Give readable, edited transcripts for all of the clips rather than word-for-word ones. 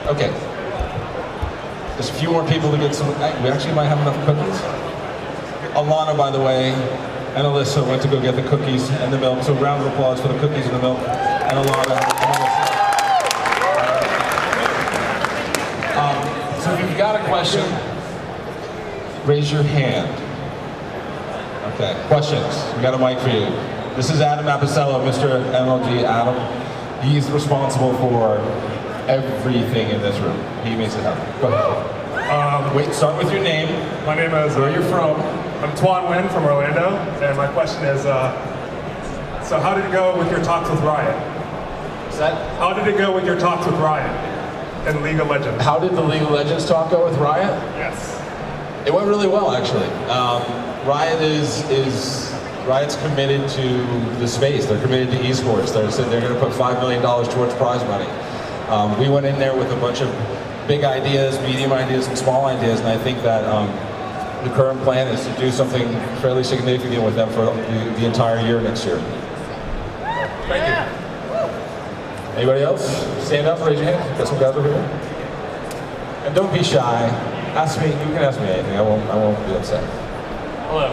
Okay. There's a few more people to get some. We actually might have enough cookies. Alana, by the way, and Alyssa went to go get the cookies and the milk. So round of applause for the cookies and the milk. And Alana and Alyssa. So if you've got a question, raise your hand. Okay, questions. We got a mic for you. This is Adam Apicello, Mr. MLG Adam. He's responsible for everything in this room. He makes it happen. Go ahead. Wait, start with your name. My name is... Where you're from. I'm Twan Nguyen from Orlando, and my question is, so how did it go with your talks with Riot? Is that? How did it go with your talks with Riot and League of Legends? How did the League of Legends talk go with Riot? Yes. It went really well, actually. Riot's committed to the space. They're committed to esports. They're going to put $5 million towards prize money. We went in there with a bunch of big ideas, medium ideas, and small ideas, and I think that the current plan is to do something fairly significant with them for the entire year next year. Thank you. Anybody else? Stand up, raise your hand. Got some guys over here. And don't be shy. Ask me. You can ask me anything. I won't be upset. Hello.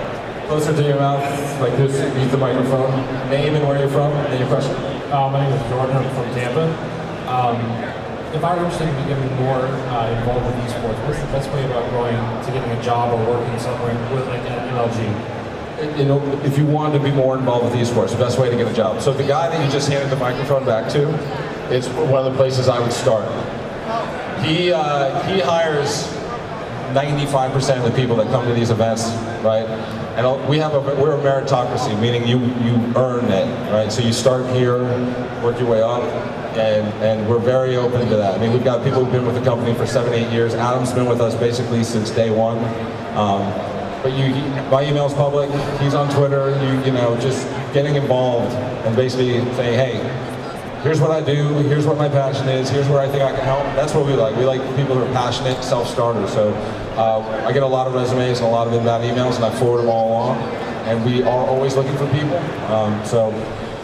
Closer to your mouth, like this. Use the microphone. Name and where you're from, and then your question. My name is Jordan. I'm from Tampa. If I were interested in getting more involved with esports, what's the best way about going to getting a job or working somewhere with like an MLG? You know, if you wanted to be more involved with esports, the best way to get a job. So the guy that you just handed the microphone back to is one of the places I would start. He hires 95% of the people that come to these events, right? And we're a meritocracy, meaning you earn it, right? So you start here, work your way up, and we're very open to that. I mean, we've got people who've been with the company for 7-8 years. Adam's been with us basically since day one. But my email's public, he's on Twitter, you know, just getting involved and basically saying, hey, here's what I do, here's what my passion is, here's where I think I can help. That's what we like. We like people who are passionate, self-starters. So I get a lot of resumes and a lot of inbound emails, and I forward them all along. And we are always looking for people. So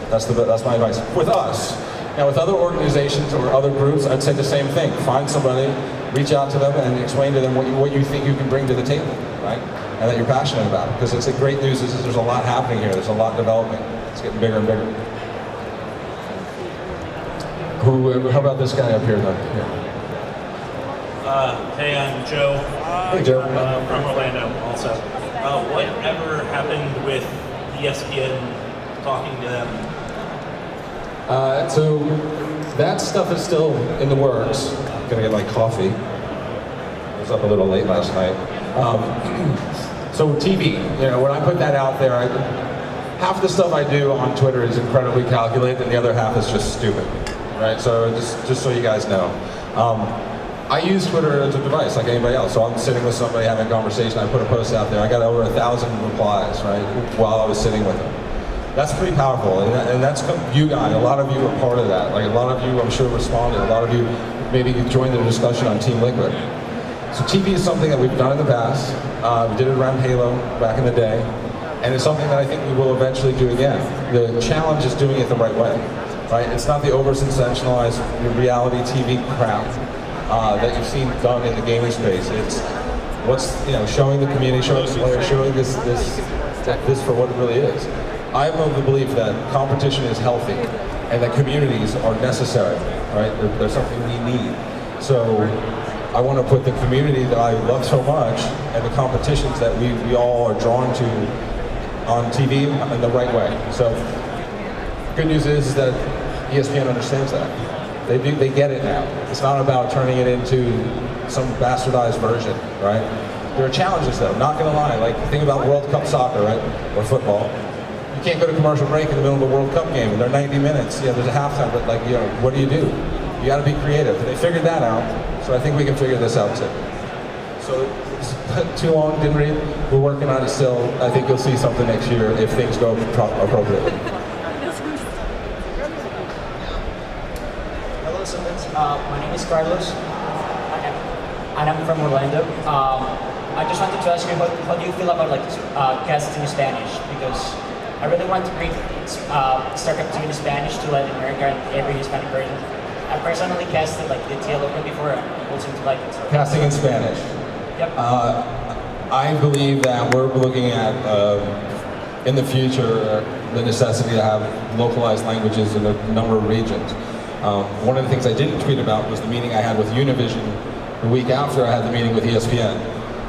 that's my advice. With us, now with other organizations or other groups, I'd say the same thing. Find somebody, reach out to them, and explain to them what you think you can bring to the table, right? And that you're passionate about. Because it's the great news is there's a lot happening here. There's a lot developing. It's getting bigger and bigger. How about this guy up here, though? Yeah. Hey, I'm Joe. Hey, Joe. I'm from Orlando, also. Whatever happened with ESPN talking to them? So that stuff is still in the works. I'm gonna get my coffee. I was up a little late last night. So TV, you know, when I put that out there, half the stuff I do on Twitter is incredibly calculated, and the other half is just stupid. Right, so just so you guys know. I use Twitter as a device like anybody else. So I'm sitting with somebody having a conversation, I put a post out there, I got over 1,000 replies, right, while I was sitting with them. That's pretty powerful, and that's you guys, a lot of you are part of that. Like a lot of you, I'm sure, responded, a lot of you maybe joined the discussion on Team Liquid. So TV is something that we've done in the past. We did it around Halo back in the day, and it's something that I think we will eventually do again. The challenge is doing it the right way. Right? It's not the over-sensationalized reality TV crap that you've seen done in the gaming space. It's showing the community, showing the players, showing this for what it really is. I'm of the belief that competition is healthy and that communities are necessary. Right? They're something we need. So I want to put the community that I love so much and the competitions that we all are drawn to on TV in the right way. So. Good news is that ESPN understands that. They get it now. It's not about turning it into some bastardized version, right? There are challenges though, not gonna lie. Like think about World Cup soccer, right? Or football. You can't go to commercial break in the middle of a World Cup game and they're 90 minutes. Yeah, there's a halftime, but like, you know, what do? You gotta be creative. They figured that out, so I think we can figure this out too. So too long, didn't read. We're working on it still. I think you'll see something next year if things go appropriately. Sundance. My name is Carlos, and I'm from Orlando. I just wanted to ask you, how do you feel about like casting in Spanish? Because I really want to bring StarCraft 2 in Spanish to Latin America and every Hispanic person. I personally casted like the TL before, and people seem to like it. So. Casting in Spanish. Yep. I believe that we're looking at, in the future, the necessity to have localized languages in a number of regions. One of the things I didn't tweet about was the meeting I had with Univision the week after I had the meeting with ESPN.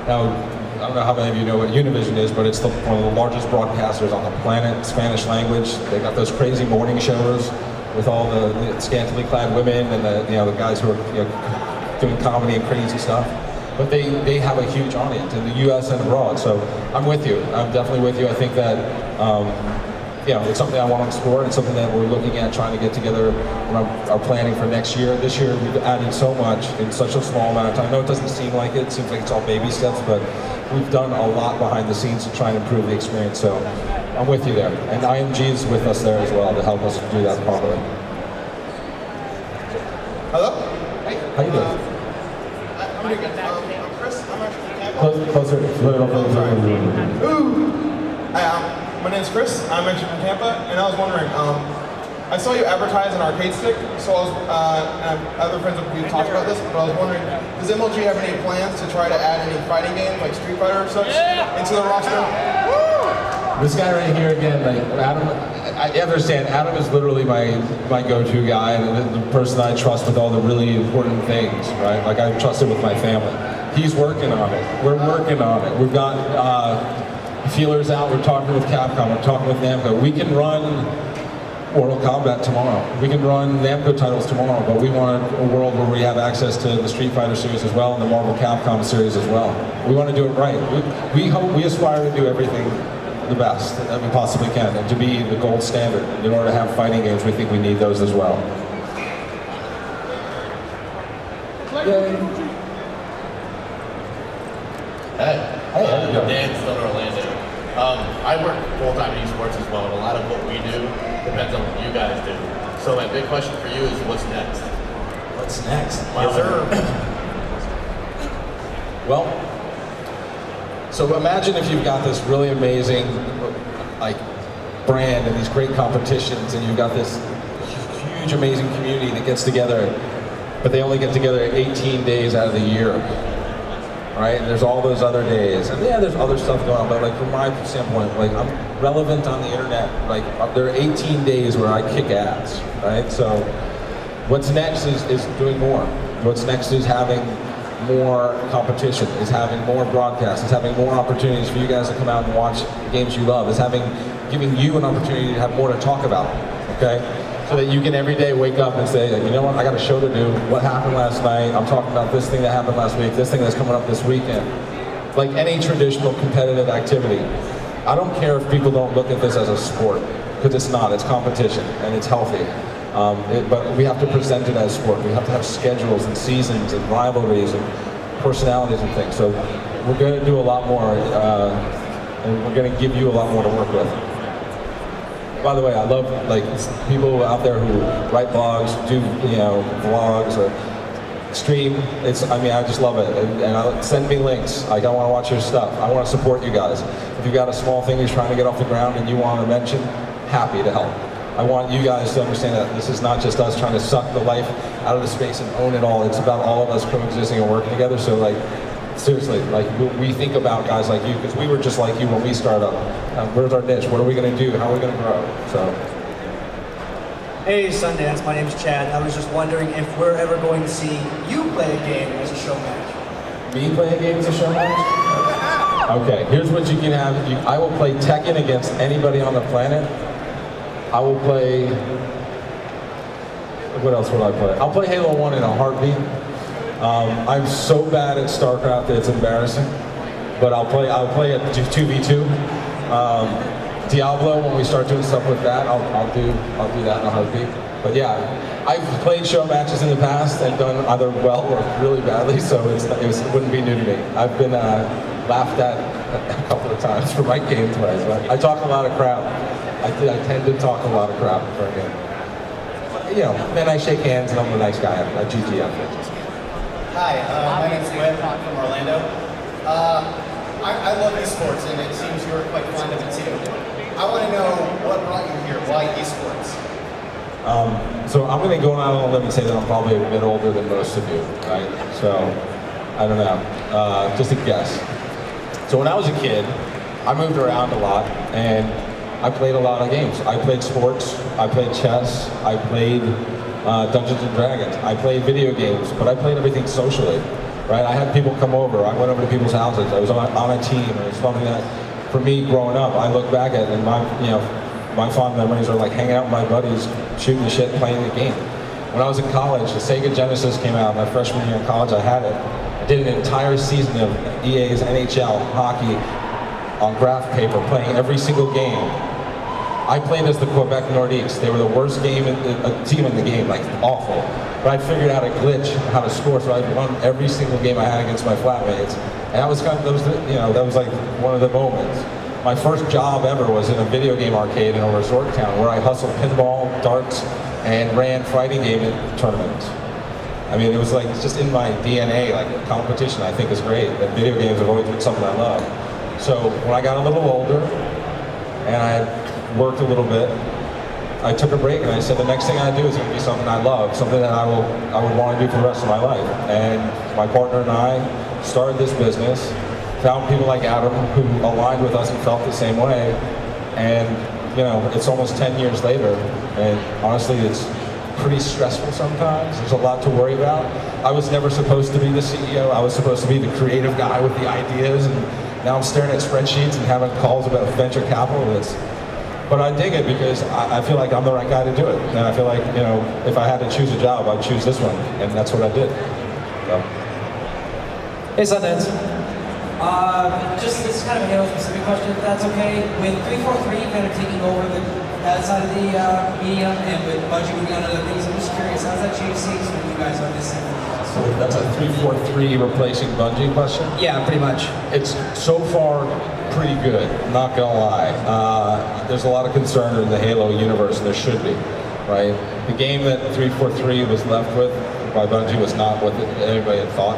Now, I don't know how many of you know what Univision is, but it's one of the largest broadcasters on the planet, Spanish language. They got those crazy morning shows with all the scantily clad women and the guys who are doing comedy and crazy stuff. But they have a huge audience in the U.S. and abroad. So I'm with you. I'm definitely with you. I think that it's something I want to explore. It's something that we're looking at trying to get together when our planning for next year. This year we've added so much in such a small amount of time. I know it doesn't seem like it. It seems like it's all baby steps, but we've done a lot behind the scenes to try and improve the experience. So I'm with you there. And IMG is with us there as well to help us do that properly. Hello? Hey, how you doing? I'm pretty good. I'm Chris. I'm actually Closer. Hi, my name's Chris. I'm actually from Tampa, and I was wondering, I saw you advertise an arcade stick, so I was, and other friends of you talked about this, but I was wondering, does MLG have any plans to try to add any fighting games, like Street Fighter or such, into the roster? This guy right here again, like Adam, I understand, Adam is literally my go-to guy, and the person I trust with all the really important things, right? Like I trust him with my family. He's working on it. We're working on it. We've got feelers out. We're talking with Capcom. We're talking with Namco. We can run Mortal Kombat tomorrow. We can run Namco titles tomorrow, but we want a world where we have access to the Street Fighter series as well and the Marvel Capcom series as well. We want to do it right. We aspire to do everything the best that we possibly can, and to be the gold standard. In order to have fighting games, we think we need those as well. Yay. Hey, how you doing? Dan, still in Orlando. I work full-time in esports as well, and a lot of what we do depends on what you guys do. So my big question for you is, what's next? What's next? Yes, sir. Well, so imagine if you've got this really amazing brand and these great competitions, and you've got this huge, amazing community that gets together, but they only get together 18 days out of the year, right? And there's all those other days, and yeah, there's other stuff going on, but like from my standpoint, like I'm relevant on the internet. Like there are 18 days where I kick ass, right? So what's next is doing more. What's next is having more competition, is having more broadcasts, is having more opportunities for you guys to come out and watch the games you love, is giving you an opportunity to have more to talk about, okay? So that you can every day wake up and say, you know what, I got a show to do, what happened last night, I'm talking about this thing that happened last week, this thing that's coming up this weekend. Like any traditional competitive activity. I don't care if people don't look at this as a sport, because it's not, it's competition, and it's healthy. But we have to present it as sport. We have to have schedules and seasons and rivalries and personalities and things. So we're going to do a lot more, and we're going to give you a lot more to work with. By the way, I love people out there who write blogs, do vlogs, or stream. I just love it. And send me links. I want to watch your stuff. I want to support you guys. If you've got a small thing you're trying to get off the ground and you want to mention, happy to help. I want you guys to understand that this is not just us trying to suck the life out of the space and own it all. It's about all of us coexisting and working together. So seriously, we think about guys like you, because we were just like you when we started up. Where's our niche? What are we going to do? How are we going to grow? So. Hey Sundance, my name's Chad. I was just wondering if we're ever going to see you play a game as a show match. Me play a game as a show match? Okay, here's what you can have. I will play Tekken against anybody on the planet. I will play, what else would I play? I'll play Halo 1 in a heartbeat. I'm so bad at StarCraft that it's embarrassing, but I'll play a 2v2. Diablo, when we start doing stuff with that, I'll do that in a heartbeat. But yeah, I've played show matches in the past and done either well or really badly, so it wouldn't be new to me. I've been laughed at a couple of times for my gameplay. But I talk a lot of crap. I tend to talk a lot of crap for a game. Then I shake hands and I'm the nice guy at GTF. Hi, my name's Webb. I'm from Orlando. I love esports, and it seems you're quite fond of it too. I want to know what brought you here. Why esports? So I'm going to go out on a limb and say that I'm probably a bit older than most of you, right? So, I don't know, just a guess. So when I was a kid, I moved around a lot, and I played a lot of games. I played sports, I played chess, I played Dungeons and Dragons. I played video games, but I played everything socially, right? I had people come over, I went over to people's houses, I was on a team, and it was something that, for me growing up, I look back at, and my fond memories are like hanging out with my buddies, shooting the shit, playing the game. When I was in college, the Sega Genesis came out. My freshman year in college, I had it. I did an entire season of EA's NHL hockey on graph paper, playing every single game. I played as the Quebec Nordiques. They were the worst team in the game, like awful. But I figured out a glitch, how to score, so I won every single game I had against my flatmates. And that was kind of, that was like one of the moments. My first job ever was in a video game arcade in a resort town where I hustled pinball, darts, and ran fighting game tournaments. I mean, it was like just in my DNA, like competition I think is great. And video games have always been something I love. So when I got a little older and I had worked a little bit, I took a break and I said the next thing I do is going to be something I love, something that I would want to do for the rest of my life. And my partner and I started this business, found people like Adam who aligned with us and felt the same way, and it's almost 10 years later, and honestly it's pretty stressful sometimes. There's a lot to worry about. I was never supposed to be the CEO. I was supposed to be the creative guy with the ideas, and now I'm staring at spreadsheets and having calls about venture capitalists. But I dig it because I feel like I'm the right guy to do it, and I feel like, if I had to choose a job, I'd choose this one, and that's what I did. So. Hey, Sundance. Just this is kind of a Halo-specific question, if that's okay. With 343 kind of taking over that side of the medium, and with Bungie moving on to other things, I'm just curious, how's that changed things when you guys are this? So that's a 343 replacing Bungie question? Yeah, pretty much. It's so far pretty good, not gonna lie. There's a lot of concern in the Halo universe, and there should be, right? The game that 343 was left with by Bungie was not what anybody had thought,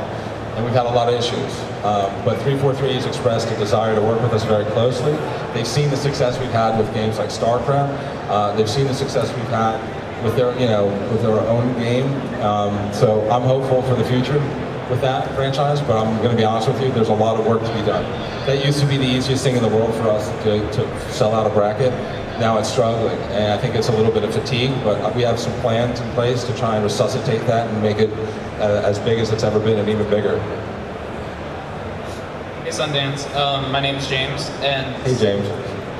and we've had a lot of issues. But 343 has expressed a desire to work with us very closely. They've seen the success we've had with games like StarCraft. They've seen the success we've had with their, with their own game. So I'm hopeful for the future with that franchise, but I'm going to be honest with you, there's a lot of work to be done. That used to be the easiest thing in the world for us to sell out a bracket. Now it's struggling, and I think it's a little bit of fatigue, but we have some plans in place to try and resuscitate that and make it as big as it's ever been and even bigger. Hey Sundance, my name is James, and hey James.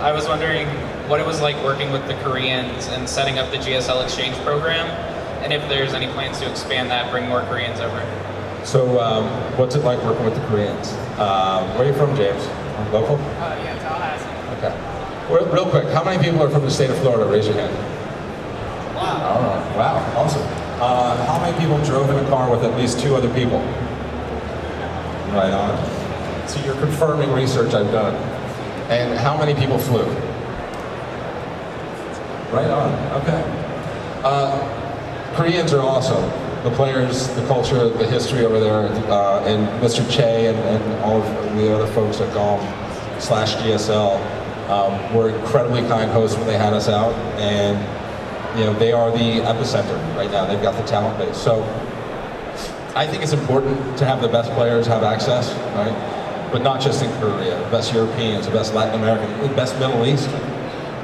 I was wondering what it was like working with the Koreans and setting up the GSL exchange program, and if there's any plans to expand that, bring more Koreans over. So, what's it like working with the Koreans? Where are you from, James? Local? Yeah, Tallahassee. Okay. Real quick, how many people are from the state of Florida? Raise your hand. Wow. All right. Wow, awesome. How many people drove in a car with at least 2 other people? Right on. So you're confirming research I've done. And how many people flew? Right on, okay. Koreans are awesome. The players, the culture, the history over there, and Mr. Che and all of the other folks at GOM/GSL were incredibly kind hosts when they had us out, and they are the epicenter right now. They've got the talent base. So I think it's important to have the best players have access, right? But not just in Korea, the best Europeans, the best Latin American, the best Middle Eastern,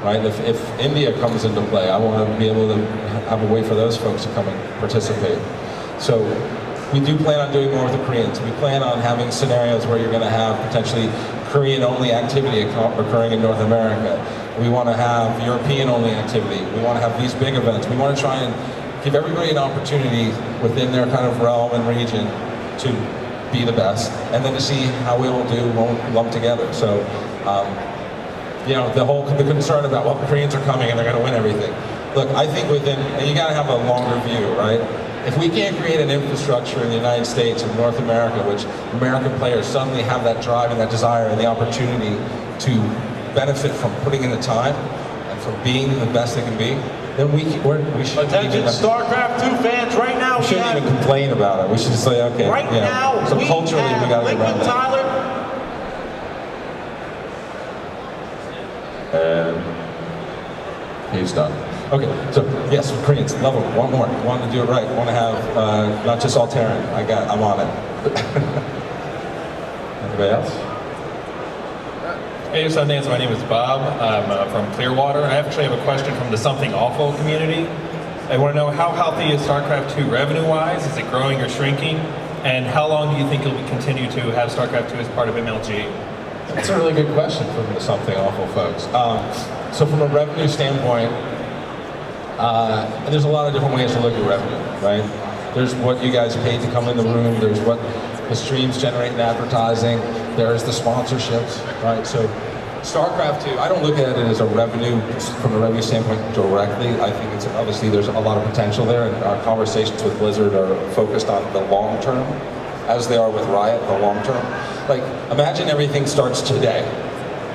right? If India comes into play, I want to be able to have a way for those folks to come and participate. So we do plan on doing more with the Koreans. We plan on having scenarios where you're going to have potentially Korean-only activity occurring in North America. We want to have European-only activity. We want to have these big events. We want to try and give everybody an opportunity within their kind of realm and region to be the best, and then to see how we will do lumped together. So, the concern about, well, the Koreans are coming and they're going to win everything. Look, I think you got to have a longer view, right? If we can't create an infrastructure in the United States and North America, which American players suddenly have that drive and that desire and the opportunity to benefit from putting in the time and from being the best they can be, then we should. Attention, StarCraft 2 fans, right now. We shouldn't even complain about it. We should just say, okay. Right now, so culturally, we got to get around that. Tyler. And he's done. Okay, so yes, Koreans, love them, want more, want to do it right, want to have not just all Terran. I'm on it. Anybody else? Hey, Sundance, my name is Bob. I'm from Clearwater. I actually have a question from the Something Awful community. I want to know, how healthy is StarCraft 2 revenue-wise? Is it growing or shrinking? And how long do you think you'll continue to have StarCraft 2 as part of MLG? That's a really good question from the Something Awful folks. So from a revenue standpoint, there's a lot of different ways to look at revenue, right? There's what you guys paid to come in the room, there's what the streams generate in advertising, there's the sponsorships, right? So StarCraft 2, I don't look at it as a revenue, from a revenue standpoint directly. I think it's, obviously there's a lot of potential there, and our conversations with Blizzard are focused on the long term, as they are with Riot, the long term. Like, imagine everything starts today,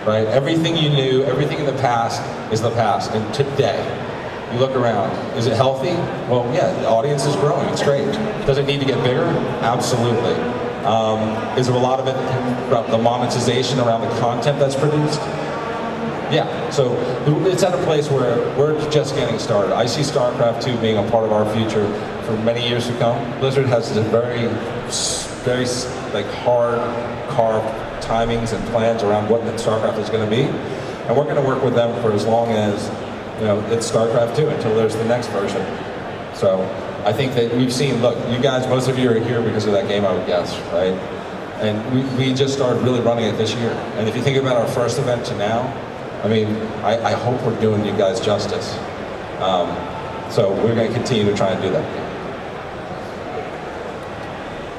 right? Everything you knew, everything in the past is the past, and today, you look around, is it healthy? Well, yeah, the audience is growing, it's great. Does it need to get bigger? Absolutely. Is there a lot of it about the monetization around the content that's produced? Yeah, so it's at a place where we're just getting started. I see StarCraft 2 being a part of our future for many years to come. Blizzard has very like hard-carved timings and plans around what StarCraft is going to be, and we're going to work with them for as long as, you know, it's StarCraft 2 until there's the next version. So I think that we've seen, look, you guys, most of you are here because of that game, I would guess, right? And we just started really running it this year. And if you think about our first event to now, I mean, I hope we're doing you guys justice. So we're going to continue to try and do that.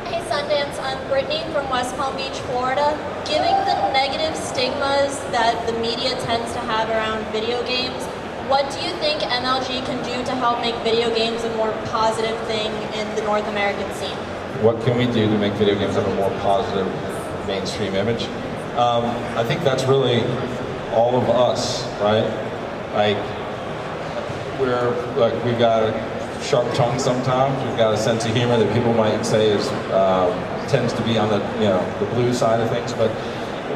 Hey Sundance, I'm Brittany from West Palm Beach, Florida. Given the negative stigmas that the media tends to have around video games, what do you think MLG can do to help make video games a more positive thing in the North American scene? What can we do to make video games have a more positive mainstream image? I think that's really all of us, right? Like, we've got a sharp tongue sometimes. We've got a sense of humor that people might say is tends to be on the the blue side of things. But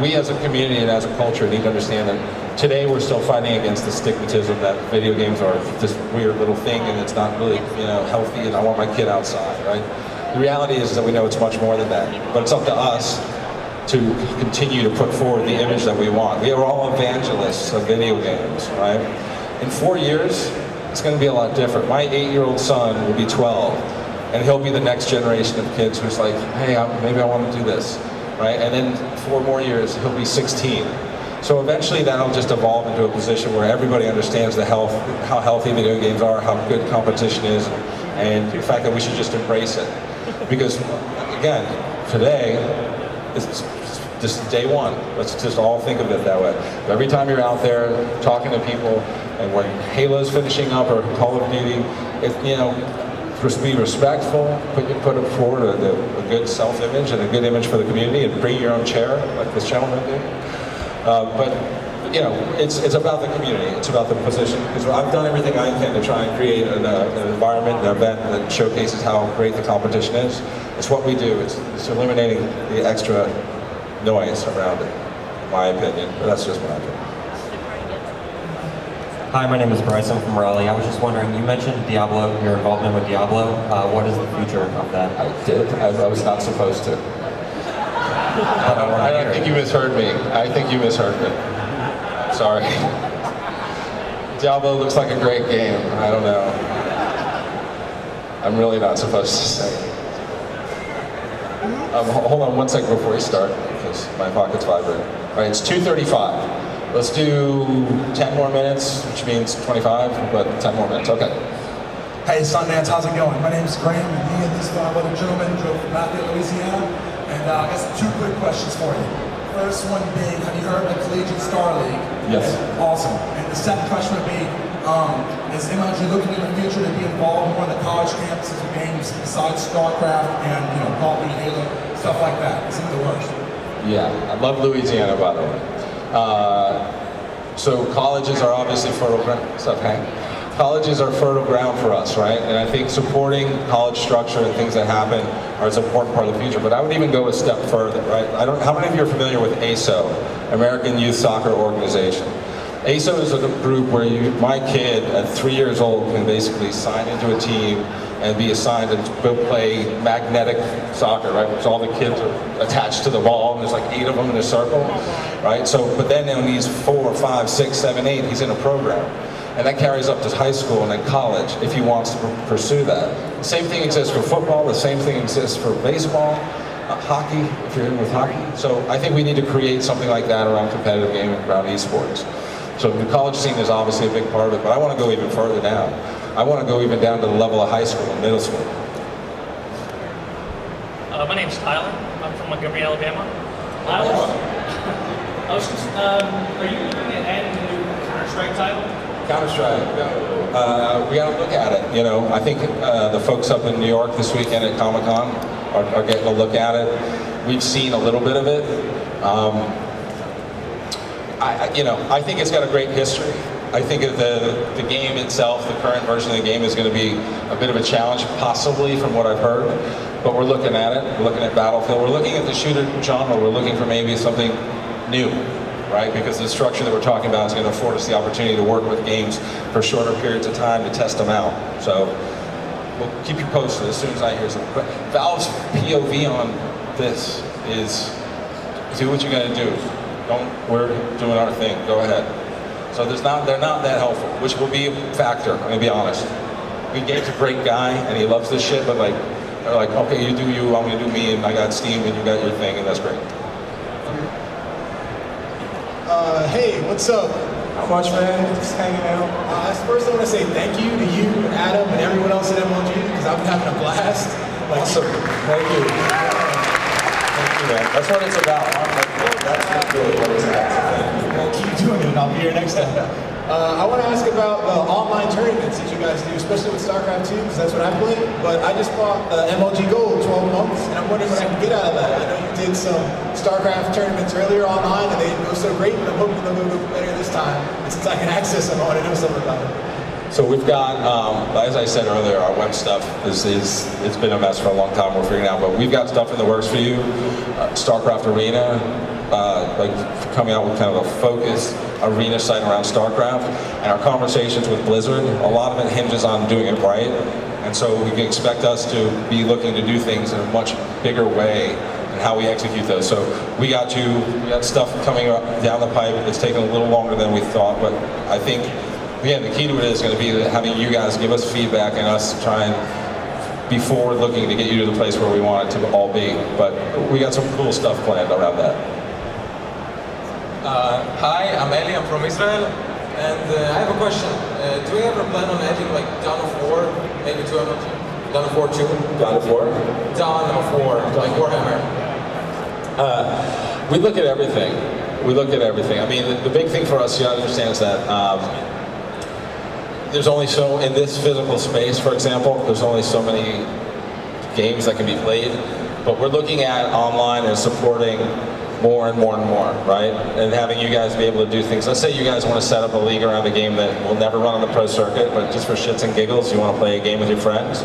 we as a community and as a culture need to understand that today we're still fighting against the stigmatism that video games are this weird little thing and it's not really healthy and I want my kid outside, right? The reality is that we know it's much more than that, but it's up to us to continue to put forward the image that we want. We are all evangelists of video games, right? In 4 years, it's going to be a lot different. My 8-year-old son will be 12, and he'll be the next generation of kids who's like, hey, maybe I want to do this, right? And then 4 more years, he'll be 16. So eventually that'll just evolve into a position where everybody understands how healthy video games are, how good competition is, and the fact that we should just embrace it. Because, again, today, it's just day one. Let's just all think of it that way. Every time you're out there talking to people, and when Halo's finishing up or Call of Duty, just be respectful, put it forward a good self-image and a good image for the community, and bring your own chair, like this gentleman did. But it's about the community. It's about the position. Because I've done everything I can to try and create an environment, an event that showcases how great the competition is. It's what we do. It's eliminating the extra noise around it, in my opinion. But that's just what I think. Hi, my name is Bryce. I'm from Raleigh. I was just wondering, you mentioned Diablo, your involvement with Diablo. What is the future of that? I did. I was not supposed to. I think you misheard me. I think you misheard me. Sorry. Diablo looks like a great game. I don't know. I'm really not supposed to say. Hold on 1 second before we start, because my pocket's vibrating. All right, it's 2:35. Let's do 10 more minutes, which means 25, but 10 more minutes. Okay. Hey, Sundance, how's it going? My name is Graham, and me and this other gentleman drove from Lafayette, Louisiana, and I got 2 quick questions for you. First one being, have you heard of the Collegiate Star League? Yes. Awesome. And the second question would be, is MLG looking in the future to be involved more in the college campuses of games besides StarCraft and Call of Duty, Halo, stuff like that? It's in the works. Yeah, I love Louisiana, by the way. So colleges are obviously fertile ground. What's up, Hank? Colleges are fertile ground for us, right? And I think supporting college structure and things that happen are an important part of the future. But I would even go a step further, right? How many of you are familiar with ASO, American Youth Soccer Organization? ASO is a group where my kid at 3 years old can basically sign into a team and be assigned to go play magnetic soccer, right? Because all the kids are attached to the ball, and there's like 8 of them in a circle, right? So, but then when he's 4, 5, 6, 7, 8, he's in a program. And that carries up to high school and then college if he wants to pursue that. The same thing exists for football, the same thing exists for baseball, hockey, if you're in with hockey. So I think we need to create something like that around competitive gaming, around esports. So the college scene is obviously a big part of it, but I want to go even further down. I want to go even down to the level of high school and middle school. My name's Tyler. I'm from Montgomery, Alabama. Are you looking at adding a new Counter-Strike title? Counter-Strike, we got to look at it. You know, I think the folks up in New York this weekend at Comic-Con are getting a look at it. We've seen a little bit of it. I think it's got a great history. I think the game itself, the current version of the game, is going to be a bit of a challenge, possibly, from what I've heard. But we're looking at it. We're looking at Battlefield. We're looking at the shooter genre. We're looking for maybe something new, right? Because the structure that we're talking about is going to afford us the opportunity to work with games for shorter periods of time to test them out. So we'll keep you posted as soon as I hear something. But Valve's POV on this is do what you got to do. We're doing our thing. Go ahead. So they're not that helpful, which will be a factor. I'm gonna be honest. Gabe's a great guy and he loves this shit, but like they're like, okay, you do you, I'm gonna do me, and I got Steam and you got your thing, and that's great. Hey, what's up? Not much, man. Just hanging out. First, I want to say thank you to you, Adam, and everyone else at MLG because I've been having a blast. Like, awesome. Thank you. Thank you, man. That's what it's about. That's really what it's about. Well, keep doing it, and I'll be here next time. I want to ask about the online tournaments that you guys do, especially with StarCraft 2, because that's what I play. But I just bought MLG Gold 12 months, and I'm wondering what I can get out of that. I know you did some StarCraft tournaments earlier online, and they didn't go so great, but I'm hoping they'll go better this time. And since I can access them, I want to know something about it. So we've got, as I said earlier, our web stuff it's been a mess for a long time. We're figuring it out, but we've got stuff in the works for you. StarCraft Arena, like coming out with kind of a focused arena site around StarCraft, and our conversations with Blizzard, a lot of it hinges on doing it right, and so we can expect us to be looking to do things in a much bigger way and how we execute those. So we got stuff coming up down the pipe. It's taken a little longer than we thought, but I think again the key to it is going to be having you guys give us feedback and us try and be forward looking to get you to the place where we want it to all be. But we got some cool stuff planned around that. Hi, I'm Eli, I'm from Israel, and I have a question. Do we ever plan on adding like Dawn of War, maybe to MLG? Dawn of War 2? Dawn of War? Dawn of War, like Warhammer. We look at everything. We look at everything. I mean, the big thing for us, you understand, is that there's only so, in this physical space, for example, there's only so many games that can be played, but we're looking at online and supporting more and more and more, right? And having you guys be able to do things. Let's say you guys want to set up a league around a game that will never run on the pro circuit, but just for shits and giggles, you want to play a game with your friends.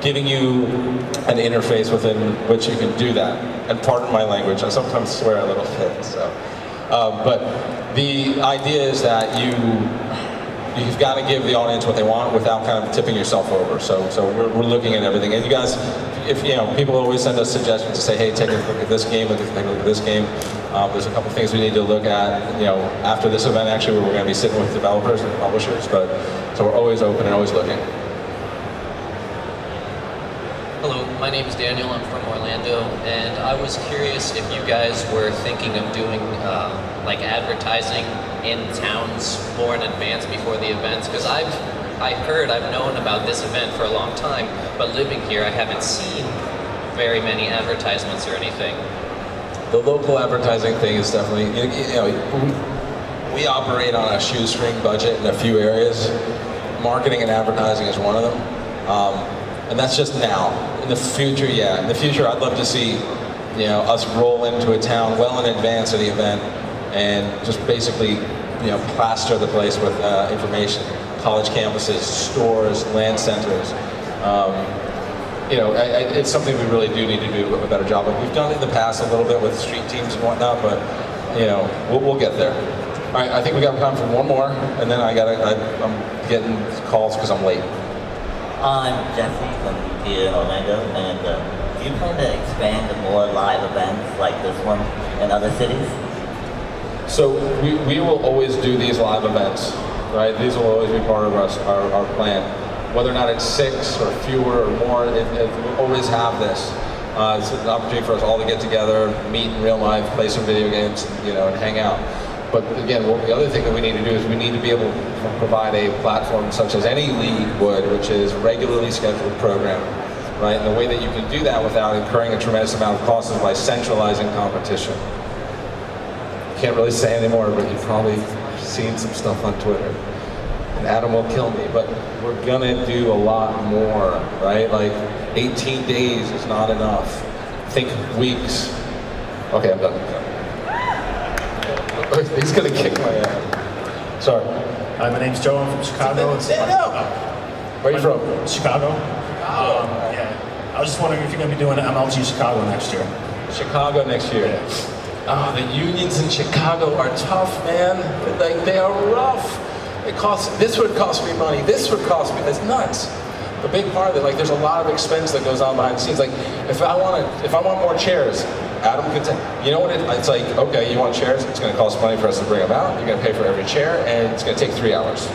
Giving you an interface within which you can do that. And pardon my language, I sometimes swear a little bit, so. But the idea is that you've got to give the audience what they want without kind of tipping yourself over. So we're looking at everything. And you guys, if you know, people always send us suggestions to say, hey, take a look at this game, take a look at this game. There's a couple things we need to look at, you know, after this event actually, where we're going to be sitting with developers and publishers. But so we're always open and always looking. Hello, my name is Daniel. I'm from Orlando, and I was curious if you guys were thinking of doing like advertising in towns more in advance before the events, because I've known about this event for a long time, but living here I haven't seen very many advertisements or anything. The local advertising thing is definitely, you know, we operate on a shoestring budget in a few areas. Marketing and advertising is one of them. And that's just now. In the future, yeah. In the future, I'd love to see, you know, us roll into a town well in advance of the event and just basically, you know, plaster the place with information. College campuses, stores, land centers. You know, it's something we really do need to do a better job of. We've done it in the past a little bit with street teams and whatnot, but, you know, we'll get there. All right, I think we got time for one more, and then I'm getting calls because I'm late. I'm Jesse from here in Orlando, and do you plan to expand to more live events like this one in other cities? So we will always do these live events, right? These will always be part of our plan. Whether or not it's 6 or fewer or more, we'll always have this. It's an opportunity for us all to get together, meet in real life, play some video games, and hang out. But again, the other thing that we need to do is we need to be able to provide a platform such as any league would, which is regularly scheduled programming, right? And the way that you can do that without incurring a tremendous amount of cost is by centralizing competition. Can't really say anymore, but you've probably seen some stuff on Twitter. And Adam will kill me, but we're gonna do a lot more, right? Like 18 days is not enough. Think weeks. Okay, I'm done. He's gonna kick my ass. Sorry. Hi, my name's Joe. I'm from Chicago. Where are you from? Chicago. Yeah. I was just wondering if you're going to be doing MLG Chicago next year. Chicago next year. Yeah. Oh, the unions in Chicago are tough, man. Like, they are rough. This would cost me money. This would cost me. It's nuts. The big part of it, like, there's a lot of expense that goes on behind the scenes. Like, if I want more chairs, Adam could say, you know what, it's like, okay, you want chairs? It's going to cost money for us to bring them out. You're going to pay for every chair, and it's going to take 3 hours.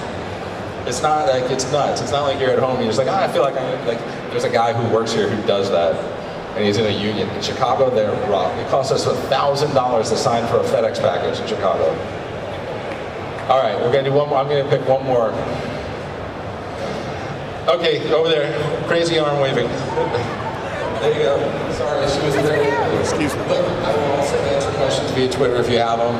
It's not like, it's nuts. It's not like you're at home and you're just like, I feel like there's a guy who works here who does that, and he's in a union. In Chicago, they're rough. It costs us $1,000 to sign for a FedEx package in Chicago. All right, we're going to do one more. I'm going to pick one more. Okay, over there, crazy arm waving. There you go. Sorry, she was there. Excuse me. Look, I will also answer questions via Twitter if you have them.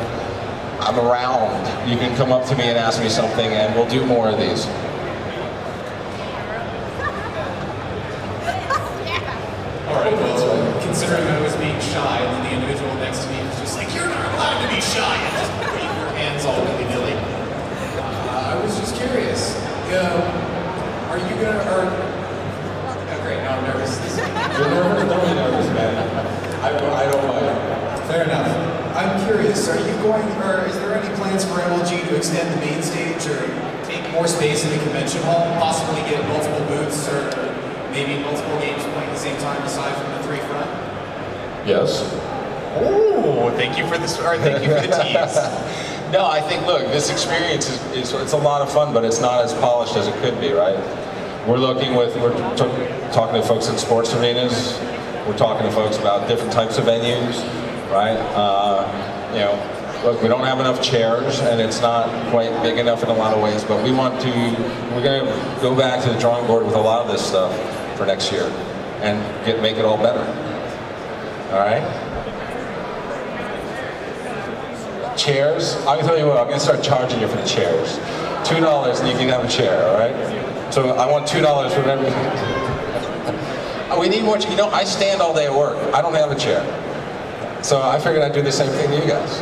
I'm around. You can come up to me and ask me something, and we'll do more of these. All right, well, considering I was being shy, and then the individual next to me was just like, you're not allowed to be shy, and just putting your hands all willy-nilly. I was just curious. Are you gonna, oh great, now I'm nervous. You're nervous? Don't be nervous, man. I don't mind. Fair enough. I'm curious, are you going, or is there any plans for MLG to extend the main stage or take more space in the convention hall, possibly get multiple booths or maybe multiple games playing at the same time aside from the 3 front? Yes. Oh, thank you for this, or thank you for the tease. No, I think, look, this experience is it's a lot of fun, but it's not as polished as it could be, right? We're talking to folks in sports arenas. We're talking to folks about different types of venues, right? Look, we don't have enough chairs, and it's not quite big enough in a lot of ways, but we're going to go back to the drawing board with a lot of this stuff for next year and make it all better. All right? Chairs, I'm gonna tell you what, I'm gonna start charging you for the chairs. $2 and you can have a chair, all right? So I want $2 for every. We need more, I stand all day at work. I don't have a chair. So I figured I'd do the same thing to you guys.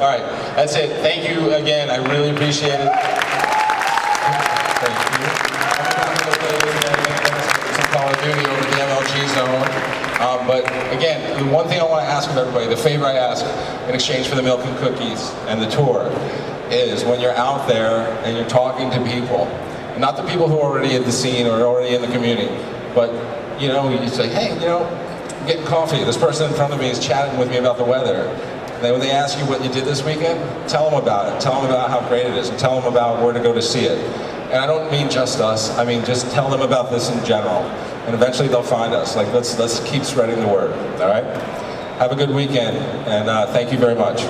All right, that's it. Thank you again, I really appreciate it. Thank you. I'm gonna play some Call of Duty over the MLG zone. But again, the one thing I want to ask of everybody, the favor I ask in exchange for the milk and cookies and the tour, is when you're out there and you're talking to people, not the people who are already in the scene or already in the community, but you say, hey, I'm getting coffee. This person in front of me is chatting with me about the weather. Then when they ask you what you did this weekend, tell them about it. Tell them about how great it is, and tell them about where to go to see it. And I don't mean just us. I mean just tell them about this in general. And eventually they'll find us. Like let's keep spreading the word. All right. Have a good weekend, and thank you very much.